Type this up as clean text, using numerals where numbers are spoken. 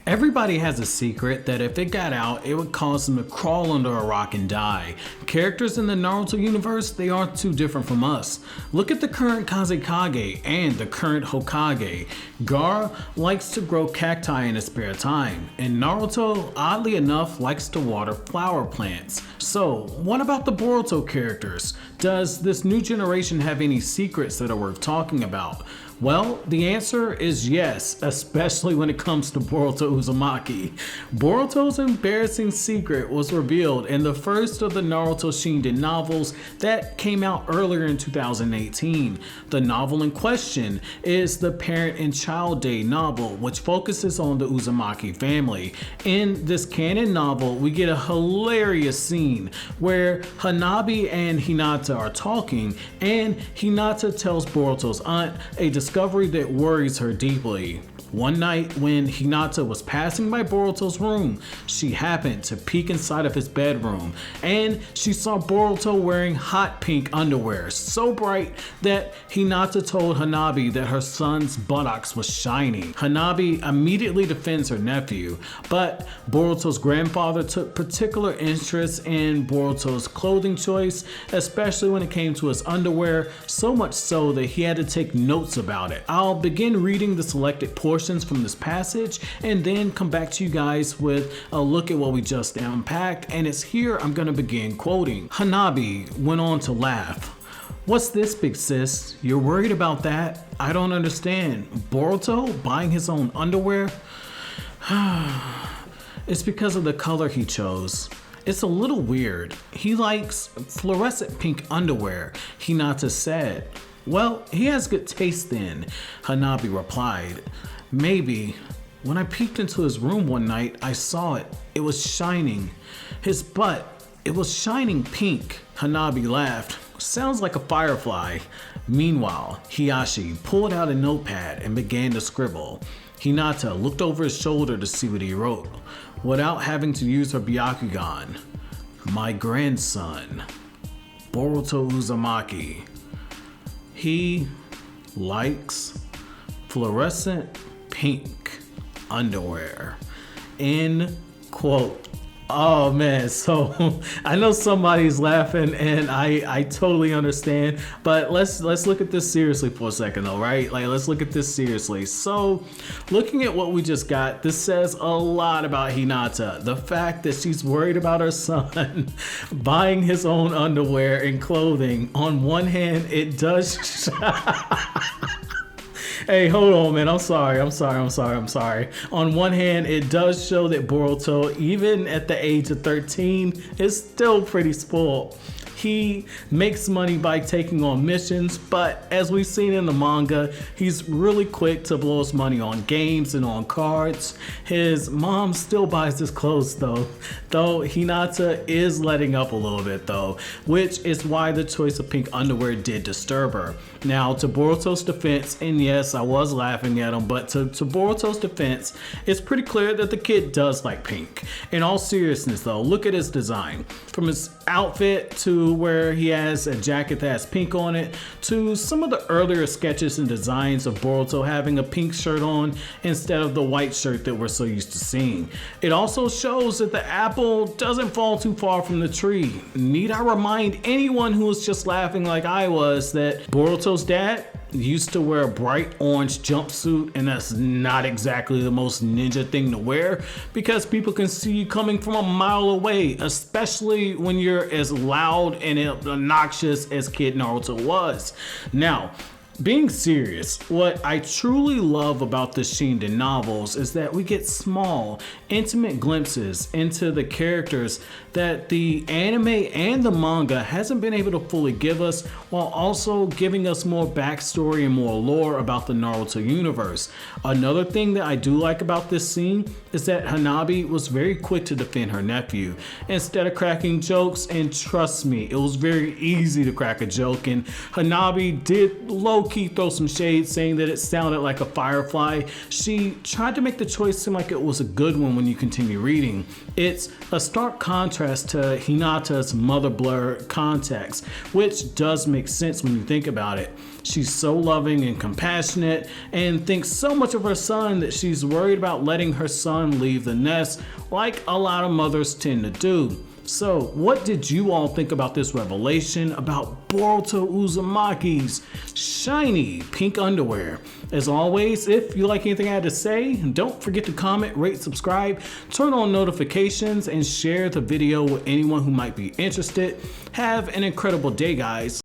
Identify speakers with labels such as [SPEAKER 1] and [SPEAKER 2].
[SPEAKER 1] Everybody has a secret that if it got out, it would cause them to crawl under a rock and die. Characters in the Naruto universe, they aren't too different from us. Look at the current Kazekage and the current Hokage. Gaara likes to grow cacti in his spare time, and Naruto, oddly enough, likes to water flower plants. So, what about the Boruto characters? Does this new generation have any secrets that are worth talking about? Well, the answer is yes, especially when it comes to Boruto Uzumaki. Boruto's embarrassing secret was revealed in the first of the Naruto Shinden novels that came out earlier in 2018. The novel in question is the Parent and Child Day novel, which focuses on the Uzumaki family. In this canon novel, we get a hilarious scene where Hanabi and Hinata are talking, and Hinata tells Boruto's aunt a discovery that worries her deeply. One night when Hinata was passing by Boruto's room, she happened to peek inside of his bedroom, and she saw Boruto wearing hot pink underwear, so bright that Hinata told Hanabi that her son's buttocks was shining. Hanabi immediately defends her nephew, but Boruto's grandfather took particular interest in Boruto's clothing choice, especially when it came to his underwear, so much so that he had to take notes about it. I'll begin reading the selected portions from this passage and then come back to you guys with a look at what we just unpacked, and it's here I'm gonna begin quoting. Hanabi went on to laugh. "What's this, big sis? You're worried about that? I don't understand. Boruto buying his own underwear? It's because of the color he chose. It's a little weird. He likes fluorescent pink underwear," Hinata said. "Well, he has good taste then," Hanabi replied. "Maybe. When I peeked into his room one night, I saw it. It was shining. His butt, it was shining pink." Hanabi laughed. "Sounds like a firefly." Meanwhile, Hiyashi pulled out a notepad and began to scribble. Hinata looked over his shoulder to see what he wrote, without having to use her Byakugan. "My grandson, Boruto Uzumaki. He likes fluorescent pink underwear." End quote. Oh man, so I know somebody's laughing and I totally understand, but let's look at this seriously for a second though, right? Like, let's look at this seriously. So looking at what we just got, this says a lot about Hinata. The fact that she's worried about her son buying his own underwear and clothing. On one hand, it does Hey, hold on, man. I'm sorry. On one hand, it does show that Boruto, even at the age of 13, is still pretty spoiled. He makes money by taking on missions, but as we've seen in the manga, he's really quick to blow his money on games and on cards. His mom still buys his clothes though Hinata is letting up a little bit though, which is why the choice of pink underwear did disturb her. Now, to Boruto's defense, and yes, I was laughing at him, but to Boruto's defense, it's pretty clear that the kid does like pink. In all seriousness though, look at his design. From his outfit to where he has a jacket that has pink on it, to some of the earlier sketches and designs of Boruto having a pink shirt on instead of the white shirt that we're so used to seeing. It also shows that the apple doesn't fall too far from the tree. Need I remind anyone who was just laughing like I was that Boruto's dad used to wear a bright orange jumpsuit, and that's not exactly the most ninja thing to wear because people can see you coming from a mile away, especially when you're as loud and obnoxious as Kid Naruto was. Now, being serious, what I truly love about the Shinden novels is that we get small, intimate glimpses into the characters that the anime and the manga hasn't been able to fully give us, while also giving us more backstory and more lore about the Naruto universe. Another thing that I do like about this scene is that Hanabi was very quick to defend her nephew instead of cracking jokes, and trust me, it was very easy to crack a joke, and Hanabi did low low-key throw some shade saying that it sounded like a firefly, she tried to make the choice seem like it was a good one when you continue reading. It's a stark contrast to Hinata's mother blur context, which does make sense when you think about it. She's so loving and compassionate and thinks so much of her son that she's worried about letting her son leave the nest, like a lot of mothers tend to do. So, what did you all think about this revelation about Boruto Uzumaki's shiny pink underwear? As always, if you like anything I had to say, don't forget to comment, rate, subscribe, turn on notifications, and share the video with anyone who might be interested. Have an incredible day, guys.